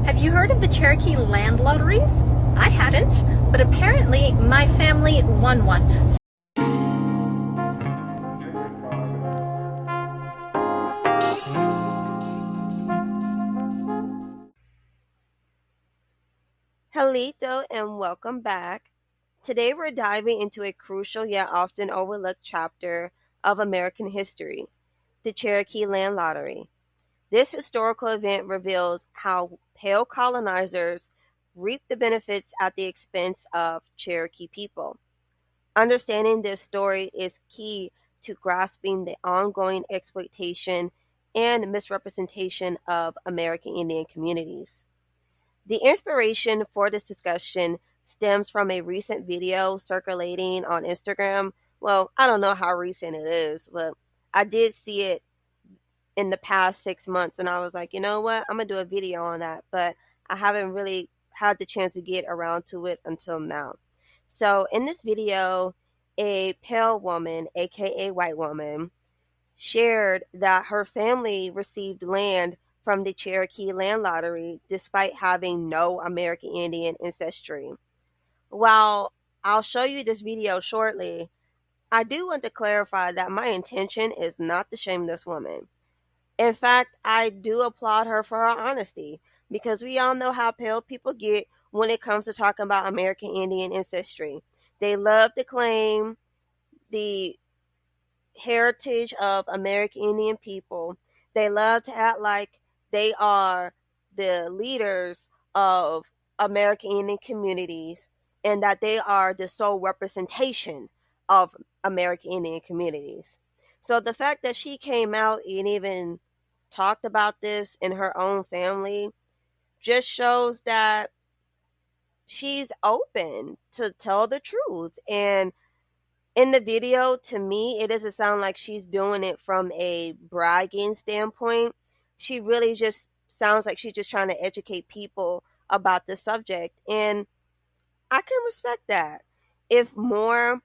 Have you heard of the Cherokee land lotteries? I hadn't, but apparently my family won one. Halito and welcome back. Today we're diving into a crucial yet often overlooked chapter of American history, the Cherokee Land Lottery. This historical event reveals how pale colonizers reaped the benefits at the expense of Cherokee people. Understanding this story is key to grasping the ongoing exploitation and misrepresentation of American Indian communities. The inspiration for this discussion stems from a recent video circulating on Instagram. Well, I don't know how recent it is, but I did see it in the past 6 months, and I was like, you know what? I'm going to do a video on that, but I haven't really had the chance to get around to it until now. So, in this video, a pale woman, aka white woman, shared that her family received land from the Cherokee Land Lottery despite having no American Indian ancestry. While I'll show you this video shortly, I do want to clarify that my intention is not to shame this woman. In fact, I do applaud her for her honesty because we all know how pale people get when it comes to talking about American Indian ancestry. They love to claim the heritage of American Indian people. They love to act like they are the leaders of American Indian communities and that they are the sole representation of American Indian communities. So the fact that she came out and even talked about this in her own family just shows that she's open to tell the truth. And in the video, to me, it doesn't sound like she's doing it from a bragging standpoint. She really just sounds like she's just trying to educate people about the subject. And I can respect that. If more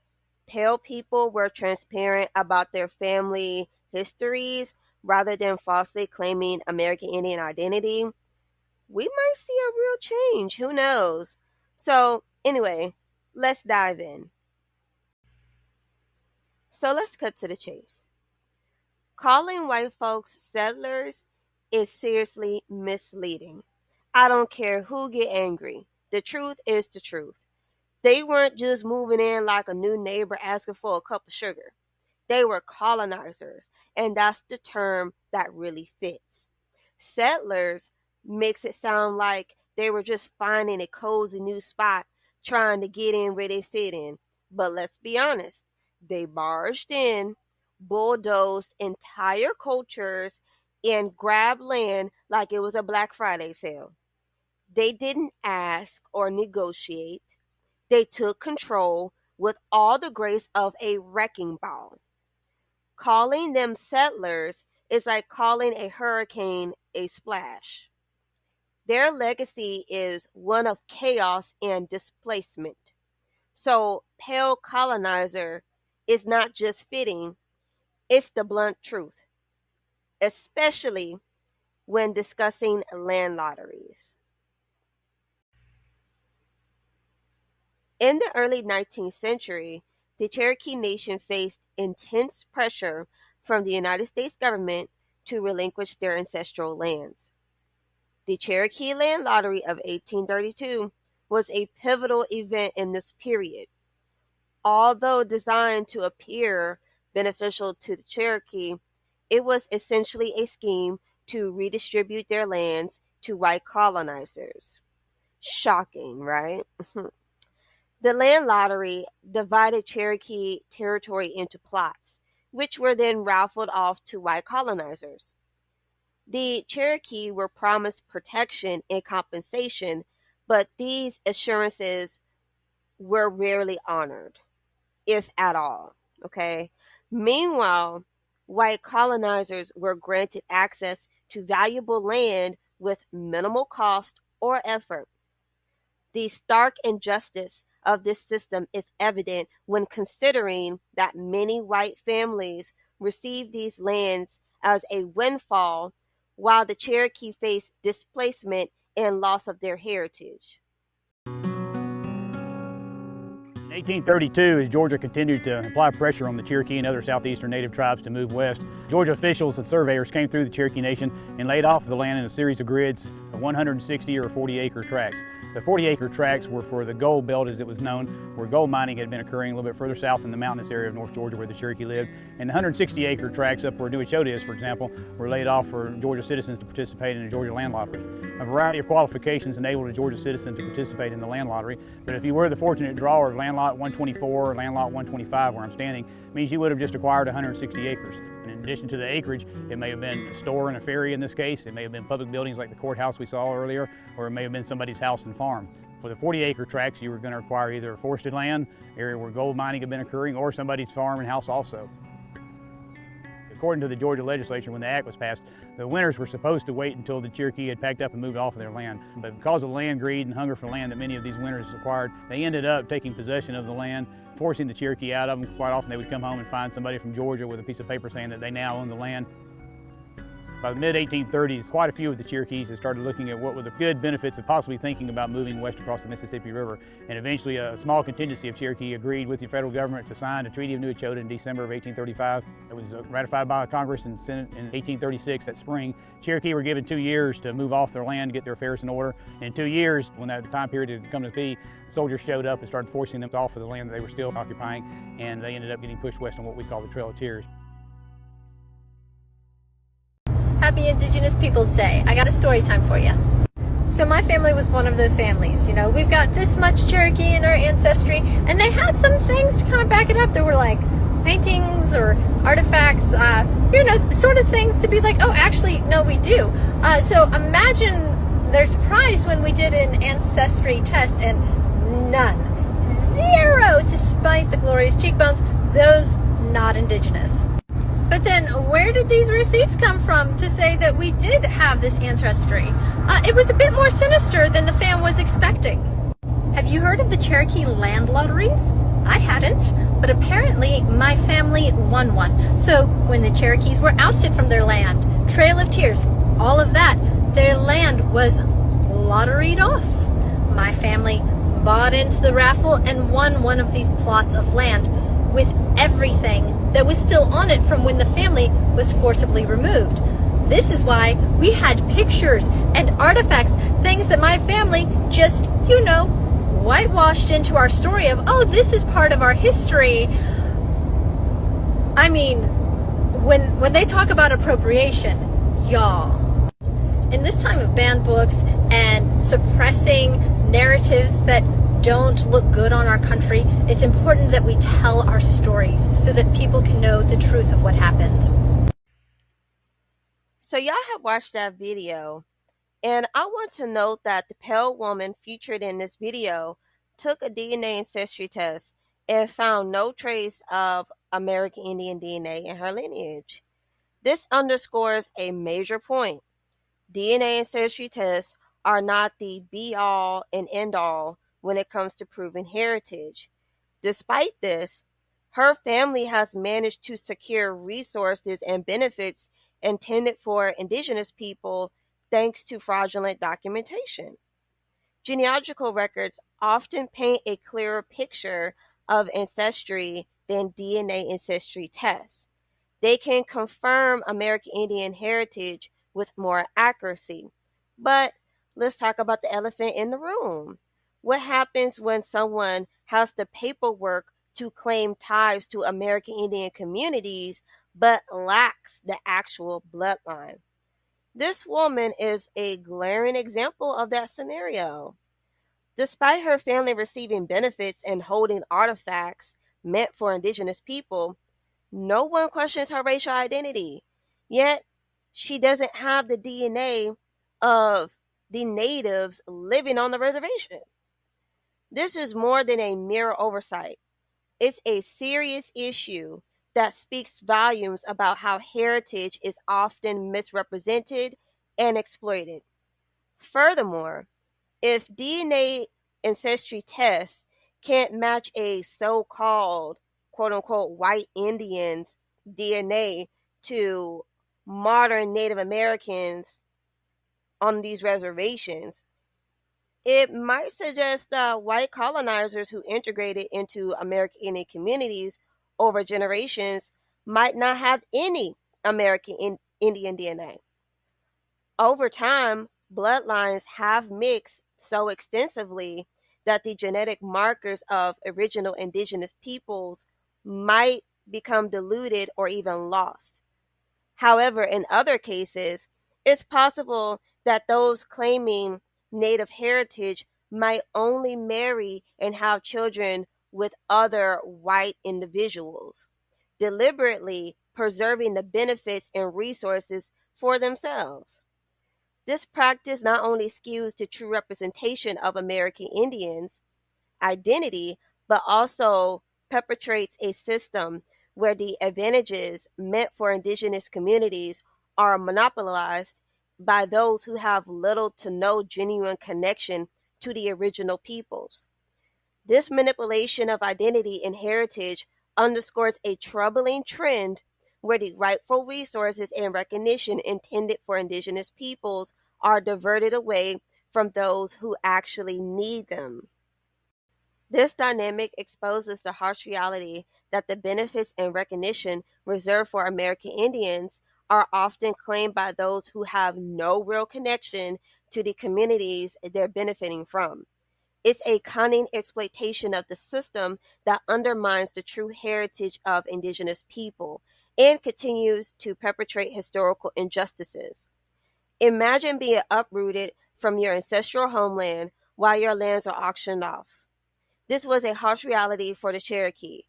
pale people were transparent about their family histories rather than falsely claiming American Indian identity, we might see a real change. Who knows? So, anyway, let's dive in. So let's cut to the chase. Calling white folks settlers is seriously misleading. I don't care who get angry. The truth is the truth. They weren't just moving in like a new neighbor asking for a cup of sugar. They were colonizers, and that's the term that really fits. Settlers makes it sound like they were just finding a cozy new spot trying to get in where they fit in. But let's be honest, they barged in, bulldozed entire cultures, and grabbed land like it was a Black Friday sale. They didn't ask or negotiate. They took control with all the grace of a wrecking ball. Calling them settlers is like calling a hurricane a splash. Their legacy is one of chaos and displacement. So, pale colonizer is not just fitting, it's the blunt truth, especially when discussing land lotteries. In the early 19th century, the Cherokee Nation faced intense pressure from the United States government to relinquish their ancestral lands. The Cherokee Land Lottery of 1832 was a pivotal event in this period. Although designed to appear beneficial to the Cherokee, it was essentially a scheme to redistribute their lands to white colonizers. Shocking, right? The land lottery divided Cherokee territory into plots, which were then raffled off to white colonizers. The Cherokee were promised protection and compensation, but these assurances were rarely honored, if at all. Okay. Meanwhile, white colonizers were granted access to valuable land with minimal cost or effort. The stark injustice of this system is evident when considering that many white families received these lands as a windfall while the Cherokee faced displacement and loss of their heritage. In 1832, as Georgia continued to apply pressure on the Cherokee and other southeastern native tribes to move west, Georgia officials and surveyors came through the Cherokee Nation and laid off the land in a series of grids of 160 or 40-acre tracts. The 40-acre tracts were for the gold belt, as it was known, where gold mining had been occurring a little bit further south in the mountainous area of North Georgia where the Cherokee lived. And the 160-acre tracts up where Newechota is, for example, were laid off for Georgia citizens to participate in the Georgia land lottery. A variety of qualifications enabled a Georgia citizen to participate in the land lottery, but if you were the fortunate drawer of land lot 124 or land lot 125 where I'm standing, it means you would have just acquired 160 acres. And in addition to the acreage, it may have been a store and a ferry in this case, it may have been public buildings like the courthouse we saw earlier, or it may have been somebody's house and farm. For the 40-acre tracts, you were going to require either forested land, area where gold mining had been occurring, or somebody's farm and house also. According to the Georgia legislature, when the act was passed, the winners were supposed to wait until the Cherokee had packed up and moved off of their land. But because of land greed and hunger for land that many of these winners acquired, they ended up taking possession of the land, forcing the Cherokee out of them. Quite often they would come home and find somebody from Georgia with a piece of paper saying that they now own the land. By the mid-1830s, quite a few of the Cherokees had started looking at what were the good benefits of possibly thinking about moving west across the Mississippi River. And eventually a small contingency of Cherokee agreed with the federal government to sign the Treaty of Newechota in December of 1835. It was ratified by Congress and Senate in 1836, that spring. Cherokee were given 2 years to move off their land, get their affairs in order. And in 2 years, when that time period had come to be, soldiers showed up and started forcing them off of the land that they were still occupying, and they ended up getting pushed west on what we call the Trail of Tears. Happy Indigenous Peoples Day. I got a story time for you. So my family was one of those families. You know, we've got this much Cherokee in our ancestry, and they had some things to kind of back it up. There were like paintings or artifacts, sort of things to be like, oh, actually, no, we do. So imagine their surprise when we did an ancestry test, and none. 0, despite the glorious cheekbones, those not Indigenous. But then where did these receipts come from to say that we did have this ancestry? It was a bit more sinister than the fam was expecting. Have you heard of the Cherokee land lotteries? I hadn't, but apparently my family won one. So when the Cherokees were ousted from their land, Trail of Tears, all of that, their land was lotteried off. My family bought into the raffle and won one of these plots of land with everything that was still on it from when the family was forcibly removed. This is why we had pictures and artifacts, things that my family just, whitewashed into our story of, oh, this is part of our history. I mean, when they talk about appropriation, y'all, in this time of banned books and suppressing narratives that don't look good on our country, it's important that we tell our stories so that people can know the truth of what happened. So y'all have watched that video, and I want to note that the pale woman featured in this video took a DNA ancestry test and found no trace of American Indian DNA in her lineage. This underscores a major point. DNA ancestry tests are not the be-all and end-all when it comes to proving heritage. Despite this, her family has managed to secure resources and benefits intended for Indigenous people thanks to fraudulent documentation. Genealogical records often paint a clearer picture of ancestry than DNA ancestry tests. They can confirm American Indian heritage with more accuracy. But let's talk about the elephant in the room. What happens when someone has the paperwork to claim ties to American Indian communities but lacks the actual bloodline? This woman is a glaring example of that scenario. Despite her family receiving benefits and holding artifacts meant for Indigenous people, no one questions her racial identity. Yet, she doesn't have the DNA of the natives living on the reservation. This is more than a mere oversight. It's a serious issue that speaks volumes about how heritage is often misrepresented and exploited. Furthermore, if DNA ancestry tests can't match a so-called quote-unquote white Indians DNA to modern Native Americans, on these reservations, it might suggest that white colonizers who integrated into American Indian communities over generations might not have any American Indian DNA. Over time, bloodlines have mixed so extensively that the genetic markers of original indigenous peoples might become diluted or even lost. However, in other cases, it's possible that those claiming Native heritage might only marry and have children with other white individuals, deliberately preserving the benefits and resources for themselves. This practice not only skews the true representation of American Indians' identity, but also perpetrates a system where the advantages meant for indigenous communities are monopolized by those who have little to no genuine connection to the original peoples. This manipulation of identity and heritage underscores a troubling trend where the rightful resources and recognition intended for indigenous peoples are diverted away from those who actually need them. This dynamic exposes the harsh reality that the benefits and recognition reserved for American Indians are often claimed by those who have no real connection to the communities they're benefiting from. It's a cunning exploitation of the system that undermines the true heritage of indigenous people and continues to perpetrate historical injustices. Imagine being uprooted from your ancestral homeland while your lands are auctioned off. This was a harsh reality for the Cherokee.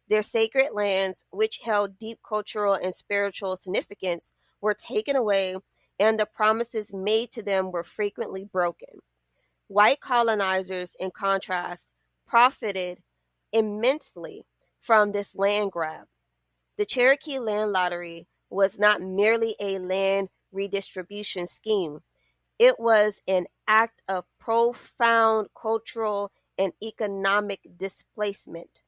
Their sacred lands, which held deep cultural and spiritual significance, were taken away, and the promises made to them were frequently broken. White colonizers, in contrast, profited immensely from this land grab. The Cherokee Land Lottery was not merely a land redistribution scheme, it was an act of profound cultural and economic displacement.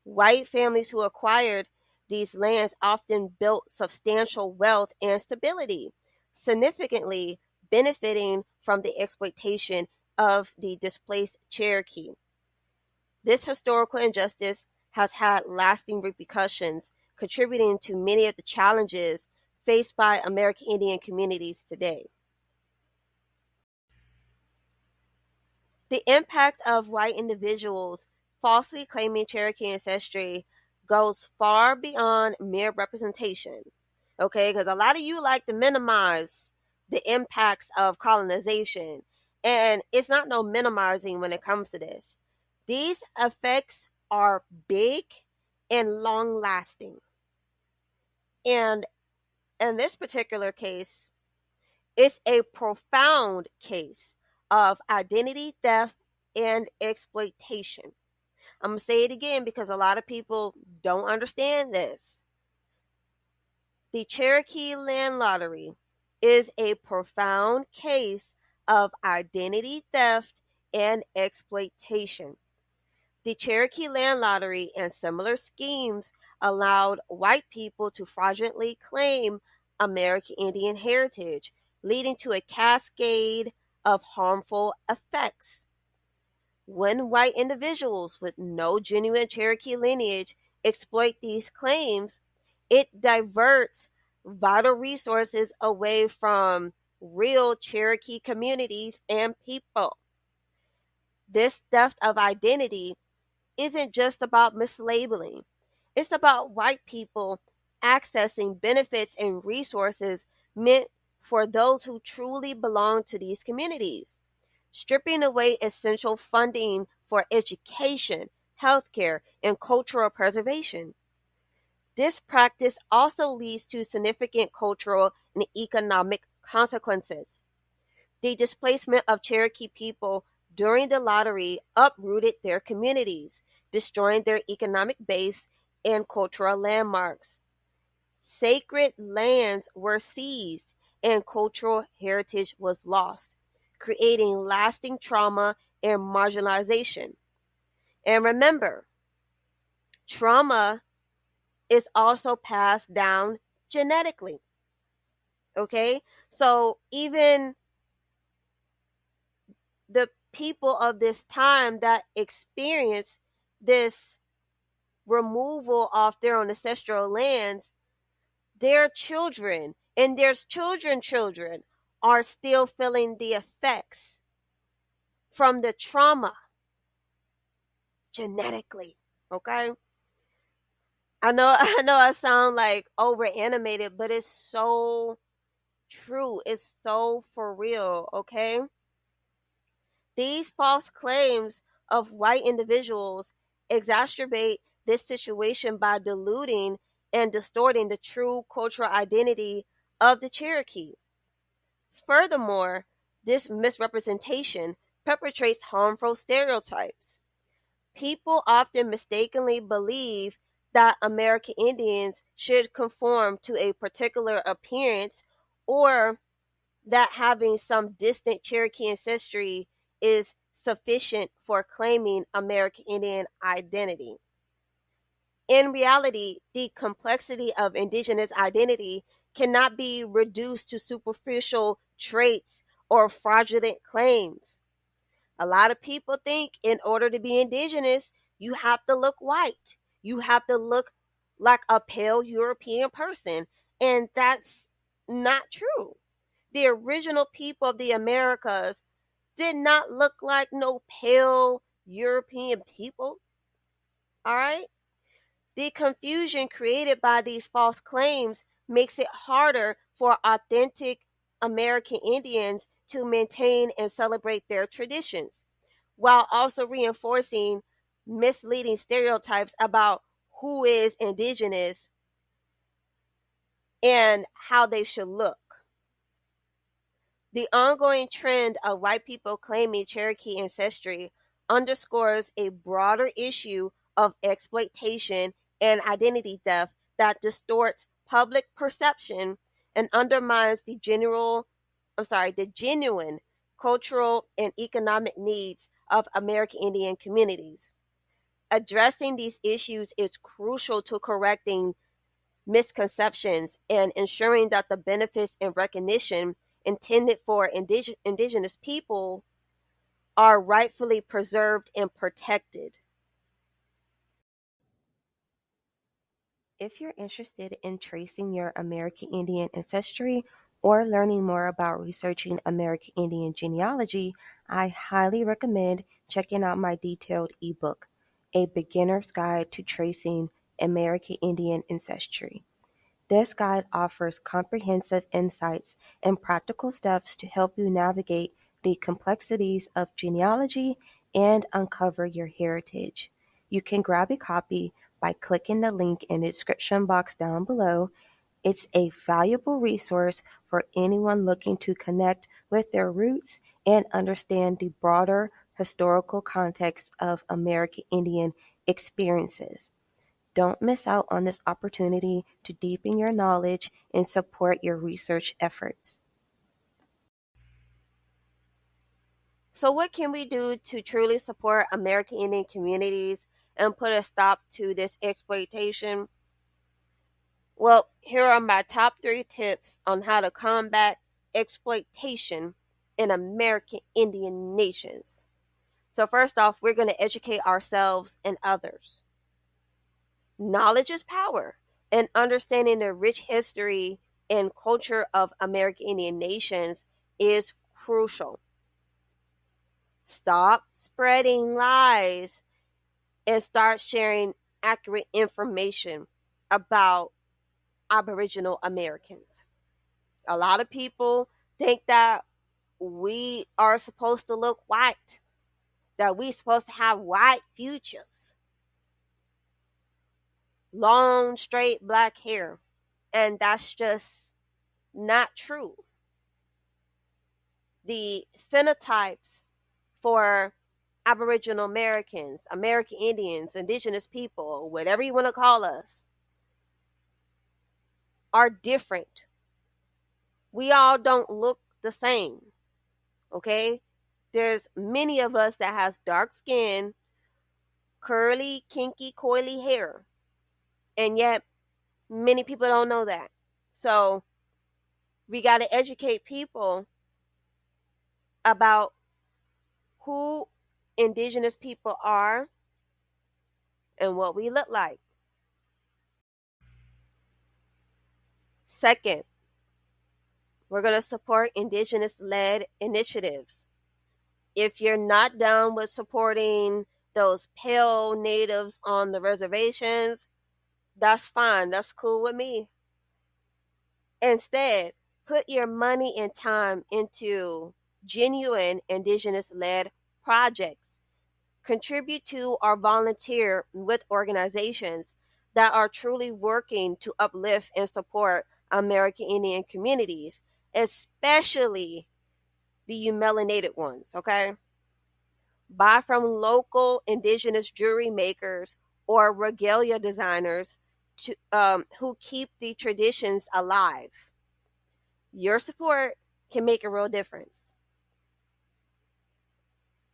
White families who acquired these lands often built substantial wealth and stability, significantly benefiting from the exploitation of the displaced Cherokee. This historical injustice has had lasting repercussions, contributing to many of the challenges faced by American Indian communities today. The impact of white individuals falsely claiming Cherokee ancestry goes far beyond mere representation. Okay, because a lot of you like to minimize the impacts of colonization, and it's not no minimizing when it comes to this. These effects are big and long lasting. And in this particular case, it's a profound case of identity theft and exploitation. I'm going to say it again because a lot of people don't understand this. The Cherokee Land Lottery is a profound case of identity theft and exploitation. The Cherokee Land Lottery and similar schemes allowed white people to fraudulently claim American Indian heritage, leading to a cascade of harmful effects. When white individuals with no genuine Cherokee lineage exploit these claims, it diverts vital resources away from real Cherokee communities and people. This theft of identity isn't just about mislabeling. It's about white people accessing benefits and resources meant for those who truly belong to these communities, stripping away essential funding for education, healthcare, and cultural preservation. This practice also leads to significant cultural and economic consequences. The displacement of Cherokee people during the lottery uprooted their communities, destroying their economic base and cultural landmarks. Sacred lands were seized and cultural heritage was lost, creating lasting trauma and marginalization. And remember, trauma is also passed down genetically. Okay? So even the people of this time that experience this removal off their own ancestral lands, their children and their children are still feeling the effects from the trauma genetically. Okay? I sound like over animated, but it's so true. It's so for real, okay? These false claims of white individuals exacerbate this situation by diluting and distorting the true cultural identity of the Cherokee. Furthermore, this misrepresentation perpetrates harmful stereotypes. People often mistakenly believe that American Indians should conform to a particular appearance, or that having some distant Cherokee ancestry is sufficient for claiming American Indian identity. In reality, the complexity of indigenous identity cannot be reduced to superficial traits or fraudulent claims. A lot of people think in order to be indigenous, you have to look white. You have to look like a pale European person. And that's not true. The original people of the Americas did not look like no pale European people. All right? The confusion created by these false claims makes it harder for authentic American Indians to maintain and celebrate their traditions, while also reinforcing misleading stereotypes about who is indigenous and how they should look. The ongoing trend of white people claiming Cherokee ancestry underscores a broader issue of exploitation and identity theft that distorts public perception and undermines the genuine cultural and economic needs of American Indian communities. Addressing these issues is crucial to correcting misconceptions and ensuring that the benefits and recognition intended for indigenous people are rightfully preserved and protected. If you're interested in tracing your American Indian ancestry or learning more about researching American Indian genealogy, I highly recommend checking out my detailed ebook, A Beginner's Guide to Tracing American Indian Ancestry. This guide offers comprehensive insights and practical steps to help you navigate the complexities of genealogy and uncover your heritage. You can grab a copy by clicking the link in the description box down below. It's a valuable resource for anyone looking to connect with their roots and understand the broader historical context of American Indian experiences. Don't miss out on this opportunity to deepen your knowledge and support your research efforts. So, what can we do to truly support American Indian communities and put a stop to this exploitation? Well, here are my top 3 tips on how to combat exploitation in American Indian nations. So, first off, we're going to educate ourselves and others. Knowledge is power, and understanding the rich history and culture of American Indian nations is crucial. Stop spreading lies and start sharing accurate information about Aboriginal Americans. A lot of people think that we are supposed to look white, that we're supposed to have white futures, long, straight black hair, and that's just not true. The phenotypes for Aboriginal Americans, American Indians, indigenous people, whatever you want to call us, are different. We all don't look the same, okay? There's many of us that has dark skin, curly, kinky, coily hair, and yet many people don't know that. So we got to educate people about who indigenous people are and what we look like. Second, we're going to support indigenous-led initiatives. If you're not down with supporting those pale natives on the reservations, that's fine. That's cool with me. Instead, put your money and time into genuine indigenous-led projects. Contribute to or volunteer with organizations that are truly working to uplift and support American Indian communities, especially the melanated ones, okay? Buy from local indigenous jewelry makers or regalia designers who keep the traditions alive. Your support can make a real difference.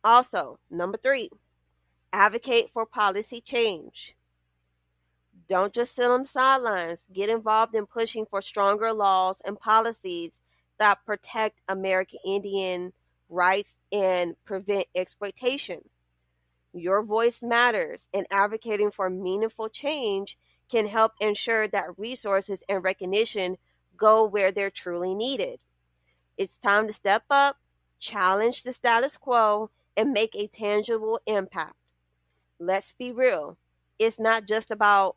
Also, number 3, advocate for policy change. Don't just sit on the sidelines. Get involved in pushing for stronger laws and policies that protect American Indian rights and prevent exploitation. Your voice matters, and advocating for meaningful change can help ensure that resources and recognition go where they're truly needed. It's time to step up, challenge the status quo, and make a tangible impact. Let's be real. It's not just about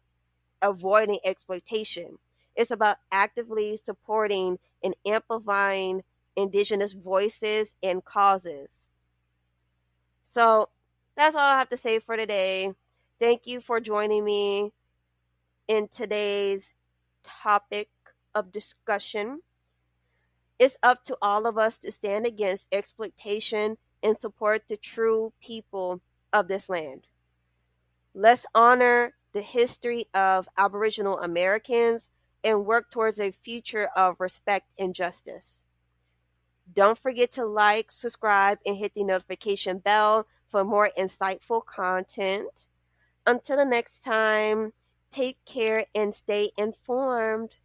avoiding exploitation. It's about actively supporting and amplifying indigenous voices and causes. So that's all I have to say for today. Thank you for joining me in today's topic of discussion. It's up to all of us to stand against exploitation and support the true people of this land. Let's honor the history of Aboriginal Americans and work towards a future of respect and justice. Don't forget to like, subscribe, and hit the notification bell for more insightful content. Until the next time, take care and stay informed.